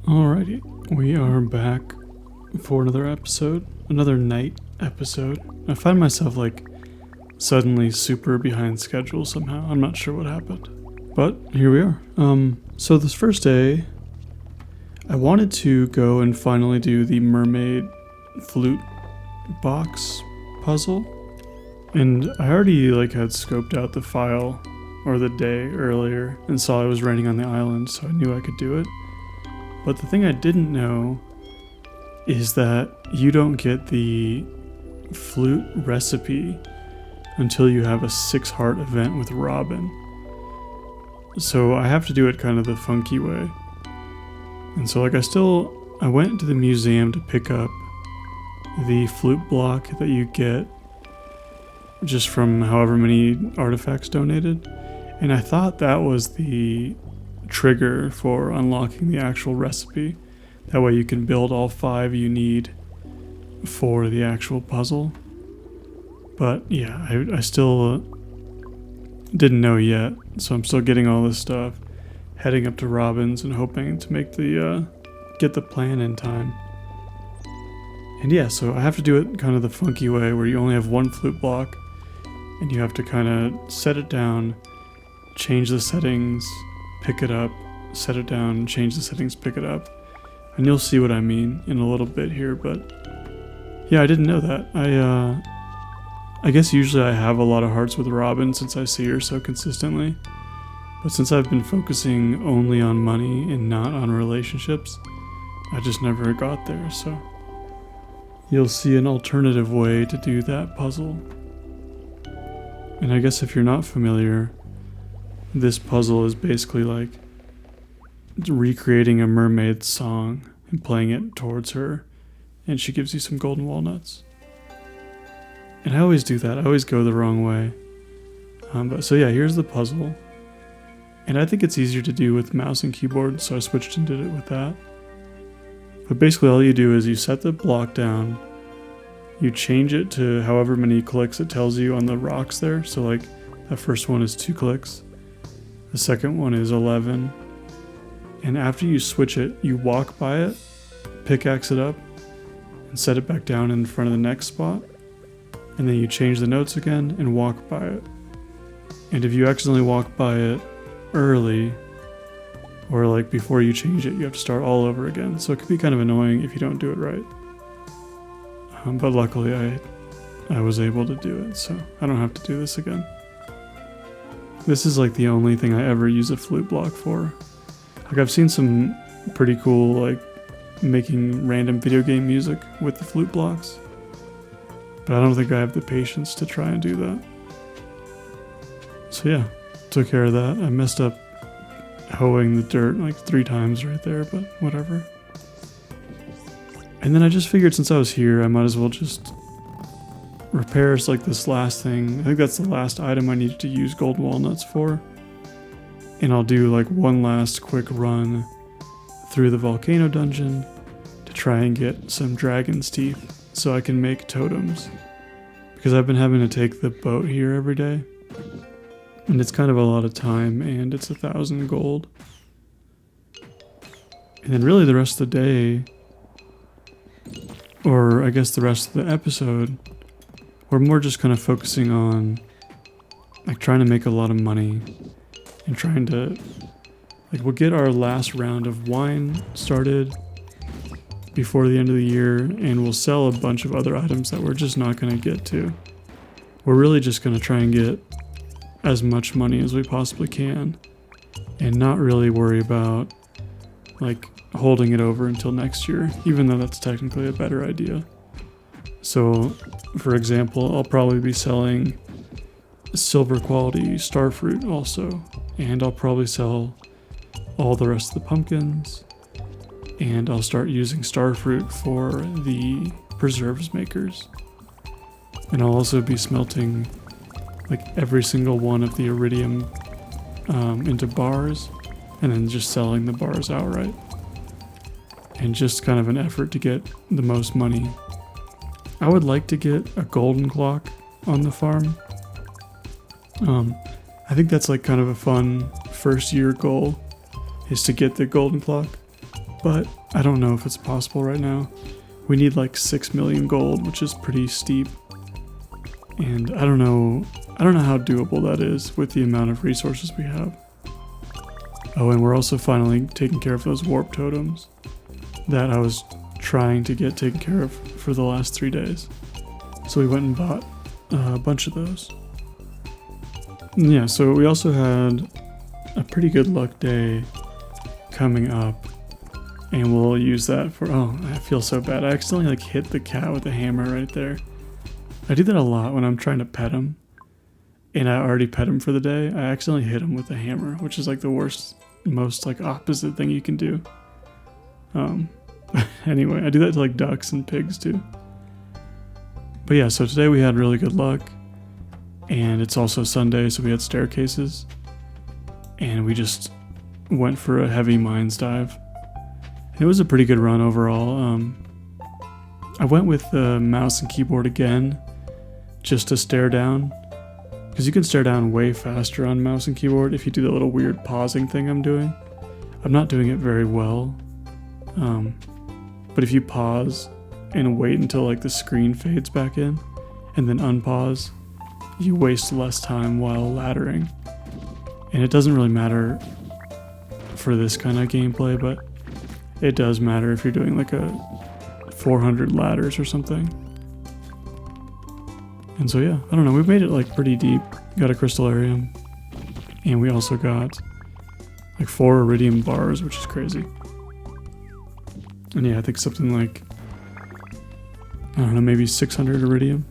Alrighty, we are back for another episode, another night episode. I find myself suddenly super behind schedule somehow. I'm not sure what happened, but here we are. So this first day, I wanted to go and finally do the mermaid flute box puzzle, and I already had scoped out the file or the day earlier and saw it was raining on the island, so I knew I could do it. But the thing I didn't know is that you don't get the flute recipe until you have a 6-heart event with Robin. So I have to do it kind of the funky way. And so I went to the museum to pick up the flute block that you get just from however many artifacts donated. And I thought that was the trigger for unlocking the actual recipe. That way you can build all 5 you need for the actual puzzle. But yeah, I still didn't know yet, so I'm still getting all this stuff, heading up to Robin's and hoping to make get the plan in time. And yeah, so I have to do it kind of the funky way where you only have one flute block and you have to kind of set it down, change the settings, pick it up, set it down, change the settings, pick it up. And you'll see what I mean in a little bit here, but yeah, I didn't know that. I guess usually I have a lot of hearts with Robin since I see her so consistently. But since I've been focusing only on money and not on relationships, I just never got there, so you'll see an alternative way to do that puzzle. And I guess if you're not familiar, this puzzle is basically recreating a mermaid song and playing it towards her, and she gives you some golden walnuts. And I always do that. I always go the wrong way. So yeah, here's the puzzle. And I think it's easier to do with mouse and keyboard, so I switched and did it with that. But basically all you do is you set the block down, you change it to however many clicks it tells you on the rocks there. So that first one is 2 clicks. The second one is 11. And after you switch it, you walk by it, pickaxe it up, and set it back down in front of the next spot. And then you change the notes again and walk by it. And if you accidentally walk by it early, or before you change it, you have to start all over again. So it could be kind of annoying if you don't do it right. But luckily I was able to do it, so I don't have to do this again. This is the only thing I ever use a flute block for. I've seen some pretty cool making random video game music with the flute blocks, but I don't think I have the patience to try and do that. So yeah, took care of that. I messed up hoeing the dirt 3 times right there, but whatever. And then I just figured since I was here, I might as well just repair this last thing. I think that's the last item I needed to use golden walnuts for. And I'll do one last quick run through the volcano dungeon to try and get some dragon's teeth so I can make totems. Because I've been having to take the boat here every day. And it's kind of a lot of time, and it's 1,000 gold. And then really the rest of the day, or I guess the rest of the episode, we're more just kind of focusing on trying to make a lot of money and trying to we'll get our last round of wine started before the end of the year, and we'll sell a bunch of other items that we're just not going to get to. We're really just going to try and get as much money as we possibly can and not really worry about holding it over until next year, even though that's technically a better idea. So for example, I'll probably be selling silver quality starfruit also, and I'll probably sell all the rest of the pumpkins, and I'll start using starfruit for the preserves makers. And I'll also be smelting every single one of the iridium into bars, and then just selling the bars outright. And just kind of an effort to get the most money. I would like to get a golden clock on the farm. I think that's kind of a fun first year goal, is to get the golden clock. but I don't know if it's possible right now. We need like 6 million gold, which is pretty steep. And I don't know how doable that is with the amount of resources we have. Oh, and we're also finally taking care of those warp totems that I was trying to get taken care of for the last 3 days. So we went and bought a bunch of those. Yeah, so we also had a pretty good luck day coming up, and we'll use that for, oh, I feel so bad. I accidentally like hit the cat with a hammer right there. I do that a lot when I'm trying to pet him, and I already pet him for the day. I accidentally hit him with a hammer, which is like the worst, most like opposite thing you can do. Anyway, I do that to like ducks and pigs too. But yeah, so today we had really good luck, and it's also Sunday, so we had staircases, and we just went for a heavy mines dive. It was a pretty good run overall. I went with the mouse and keyboard again, just to stare down, because you can stare down way faster on mouse and keyboard if you do the little weird pausing thing I'm doing. I'm not doing it very well, but if you pause and wait until like the screen fades back in, and then unpause, you waste less time while laddering. And it doesn't really matter for this kind of gameplay, but it does matter if you're doing like a 400 ladders or something. And so yeah, I don't know, we made it like pretty deep. Got a crystallarium, and we also got like 4 iridium bars, which is crazy. And yeah, I think something like, I don't know, maybe 600 iridium.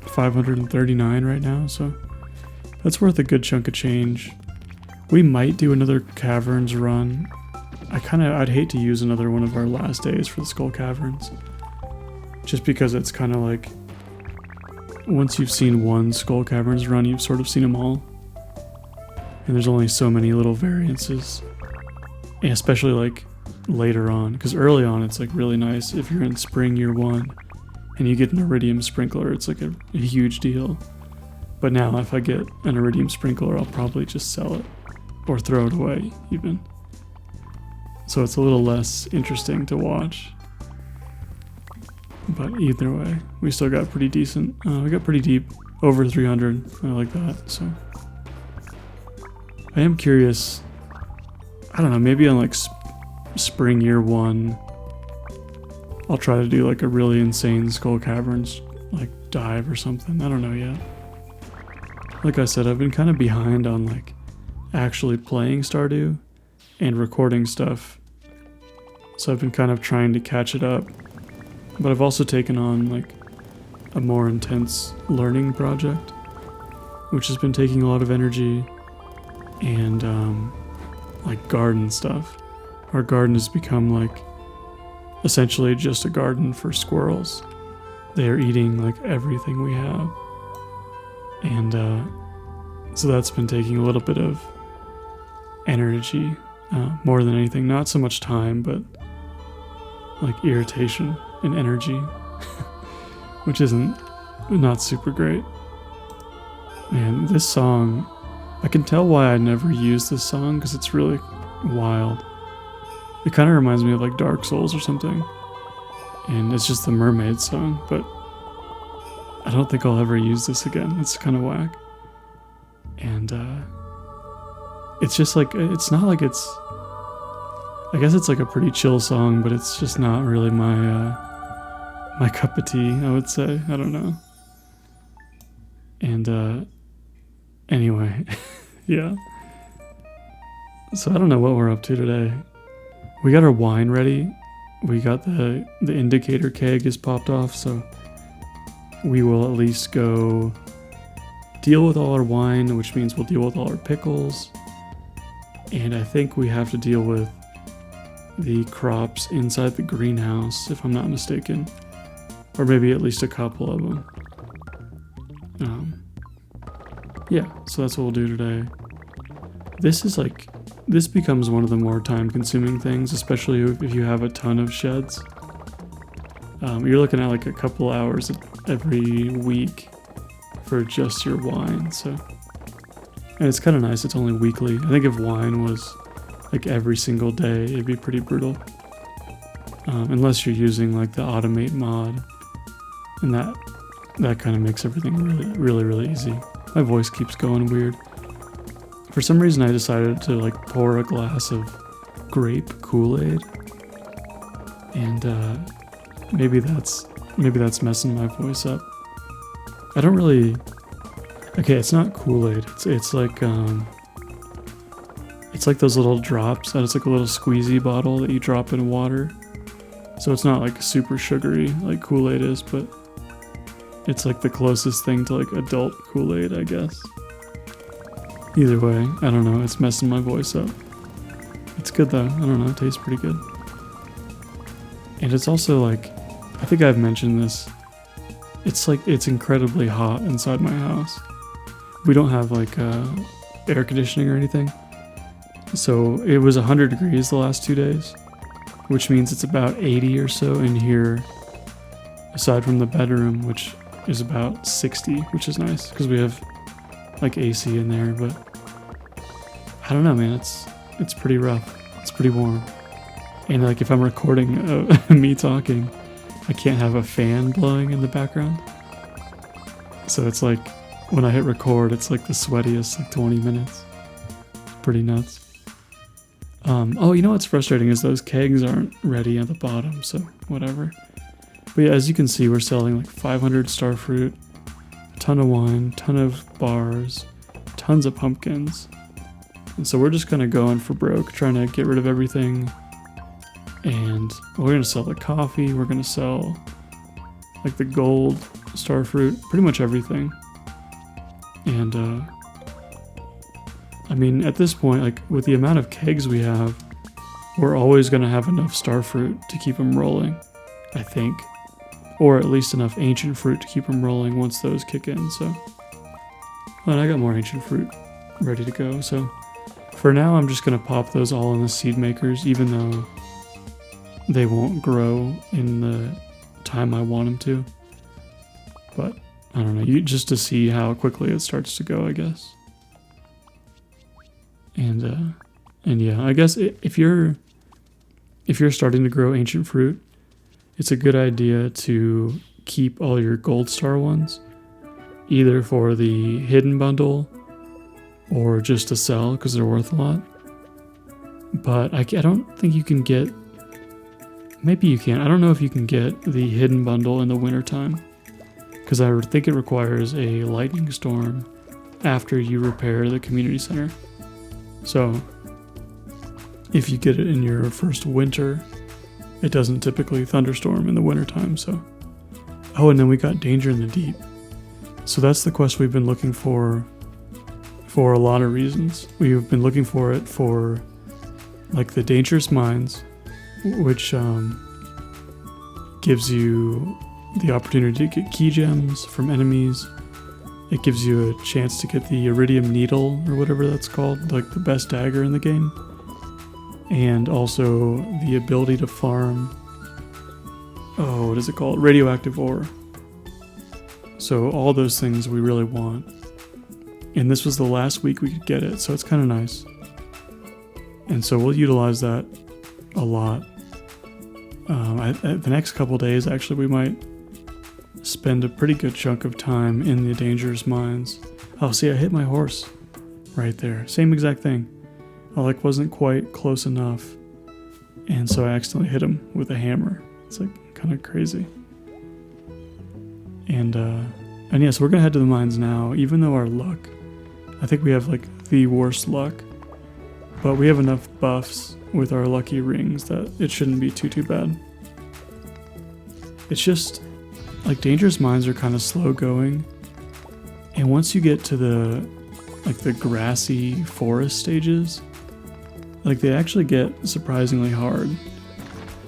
539 right now, so that's worth a good chunk of change. We might do another caverns run. I'd hate to use another one of our last days for the skull caverns, just because it's kind of like, once you've seen one skull caverns run, you've sort of seen them all, and there's only so many little variances, and especially like later on, because early on it's like really nice if you're in spring year 1 and you get an iridium sprinkler, it's like a huge deal. But now if I get an iridium sprinkler, I'll probably just sell it or throw it away even. So it's a little less interesting to watch. But either way, we still got pretty decent. We got pretty deep, over 300. I like that. So I am curious. I don't know, maybe on like spring year 1, I'll try to do like a really insane skull caverns like dive or something. I don't know yet. Like I said, I've been kind of behind on like actually playing Stardew and recording stuff, so I've been kind of trying to catch it up. But I've also taken on like a more intense learning project, which has been taking a lot of energy, and like garden stuff. Our garden has become like essentially just a garden for squirrels. They are eating like everything we have, and so that's been taking a little bit of energy, more than anything. Not so much time, but like irritation and energy, which not super great. And this song, I can tell why I never used this song, because it's really wild. It kind of reminds me of like Dark Souls or something, and it's just the mermaid song, but I don't think I'll ever use this again. It's kind of whack. And it's just like, it's not like it's, I guess it's like a pretty chill song, but it's just not really my cup of tea, I would say. I don't know. And anyway, yeah. So I don't know what we're up to today. We got our wine ready. We got the indicator keg is popped off, so we will at least go deal with all our wine, which means we'll deal with all our pickles. And I think we have to deal with the crops inside the greenhouse, if I'm not mistaken. Or maybe at least a couple of them. Yeah, so that's what we'll do today. This becomes one of the more time-consuming things, especially if you have a ton of sheds. You're looking at like a couple hours every week for just your wine, so. And it's kind of nice, it's only weekly. I think if wine was like every single day, it'd be pretty brutal. Unless you're using like the automate mod, and that kind of makes everything really easy. My voice keeps going weird. For some reason I decided to like pour a glass of grape Kool-Aid, and maybe that's messing my voice up. I don't really. Okay, it's not Kool-Aid. It's like those little drops, and it's like a little squeezy bottle that you drop in water. So it's not like super sugary like Kool-Aid is, but it's like the closest thing to like adult Kool-Aid, I guess. Either way, I don't know, it's messing my voice up. It's good though, I don't know, it tastes pretty good. And it's also like, I think I've mentioned this, it's incredibly hot inside my house. We don't have like air conditioning or anything. So it was 100 degrees the last 2 days, which means it's about 80 or so in here, aside from the bedroom, which is about 60, which is nice because we have like AC in there. But I don't know, man, it's pretty rough. It's pretty warm. And like if I'm recording me talking, I can't have a fan blowing in the background. So it's like when I hit record, it's like the sweatiest like 20 minutes. It's pretty nuts. Oh, you know what's frustrating is those kegs aren't ready at the bottom, so whatever. But yeah, as you can see, we're selling like 500 starfruit, a ton of wine, ton of bars, tons of pumpkins. And so we're just kind of going for broke, trying to get rid of everything. And we're going to sell the coffee, we're going to sell like the gold, starfruit, pretty much everything. And I mean, at this point, like with the amount of kegs we have, we're always going to have enough starfruit to keep them rolling, I think. Or at least enough ancient fruit to keep them rolling once those kick in, so. And I got more ancient fruit ready to go, so. For now, I'm just going to pop those all in the seed makers, even though they won't grow in the time I want them to. But, I don't know, just to see how quickly it starts to go, I guess. And yeah, I guess if you're starting to grow ancient fruit, it's a good idea to keep all your gold star ones, either for the hidden bundle or just to sell because they're worth a lot. But I don't think you can get, maybe you can, I don't know if you can get the hidden bundle in the wintertime, because I think it requires a lightning storm after you repair the community center. So if you get it in your first winter, it doesn't typically thunderstorm in the wintertime, so. Oh, and then we got Danger in the Deep. So that's the quest we've been looking for a lot of reasons. We've been looking for it for like the dangerous mines, which gives you the opportunity to get key gems from enemies. It gives you a chance to get the iridium needle or whatever that's called, like the best dagger in the game. And also the ability to farm, what is it called? Radioactive ore. So all those things we really want. And this was the last week we could get it, so it's kind of nice. And so we'll utilize that a lot. The next couple days, actually, we might spend a pretty good chunk of time in the dangerous mines. Oh, see, I hit my horse right there. Same exact thing. I wasn't quite close enough, and so I accidentally hit him with a hammer. It's like kind of crazy. And yeah, so we're gonna head to the mines now, even though our luck, I think we have like the worst luck, but we have enough buffs with our lucky rings that it shouldn't be too bad. It's just like dangerous mines are kind of slow going, and once you get to the grassy forest stages, like they actually get surprisingly hard,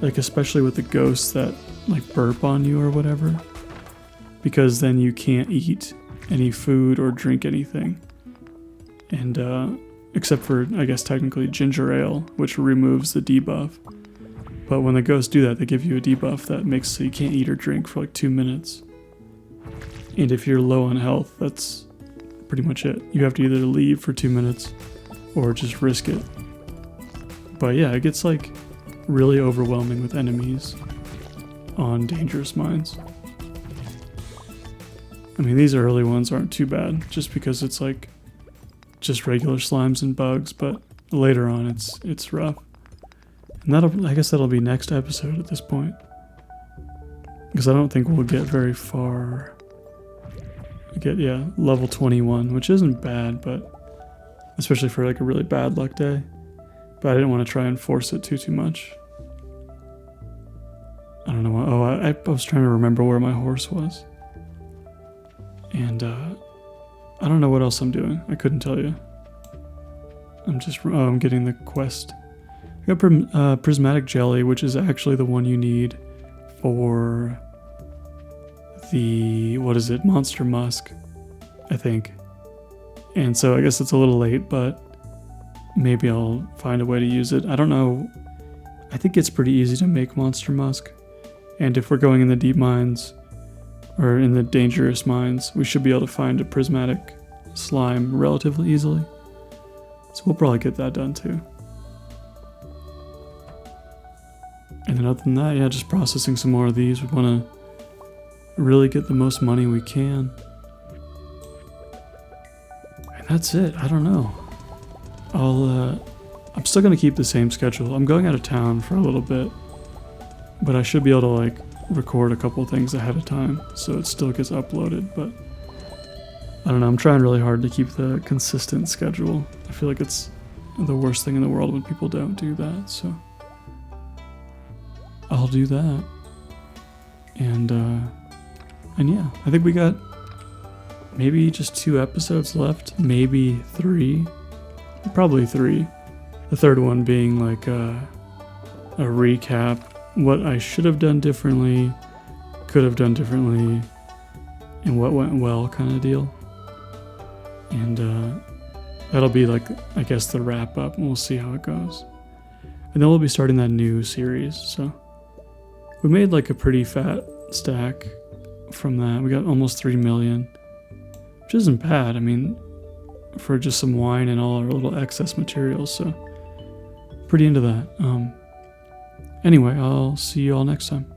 like especially with the ghosts that like burp on you or whatever, because then you can't eat any food or drink anything, and except for, I guess, technically ginger ale, which removes the debuff. But when the ghosts do that, they give you a debuff that makes so you can't eat or drink for like 2 minutes. And if you're low on health, that's pretty much it. You have to either leave for 2 minutes or just risk it. But yeah, it gets like really overwhelming with enemies on dangerous mines. I mean, these early ones aren't too bad, just because it's like just regular slimes and bugs, but later on it's rough. And I guess that'll be next episode at this point. Because I don't think we'll get very far. Yeah, level 21, which isn't bad, but especially for like a really bad luck day. But I didn't want to try and force it too much. I don't know what, I was trying to remember where my horse was. And I don't know what else I'm doing. I couldn't tell you. I'm getting the quest. I got prismatic jelly, which is actually the one you need for the, Monster Musk, I think. And so I guess it's a little late, but maybe I'll find a way to use it. I don't know. I think it's pretty easy to make Monster Musk. And if we're going in the deep mines, or in the dangerous mines, we should be able to find a prismatic slime relatively easily. So we'll probably get that done too. And then other than that, yeah, just processing some more of these. We want to really get the most money we can. And that's it. I don't know. I'm still going to keep the same schedule. I'm going out of town for a little bit, but I should be able to like record a couple things ahead of time so it still gets uploaded. But I don't know. I'm trying really hard to keep the consistent schedule. I feel like it's the worst thing in the world when people don't do that. So I'll do that. And yeah, I think we got maybe just 2 episodes left, maybe 3, probably 3. The third one being like a recap, what I should have done differently, could have done differently, and what went well kind of deal. And that'll be like, I guess, the wrap up, and we'll see how it goes. And then we'll be starting that new series. So we made like a pretty fat stack from that. We got almost 3 million, which isn't bad. I mean, for just some wine and all our little excess materials. So pretty into that. Anyway, I'll see you all next time.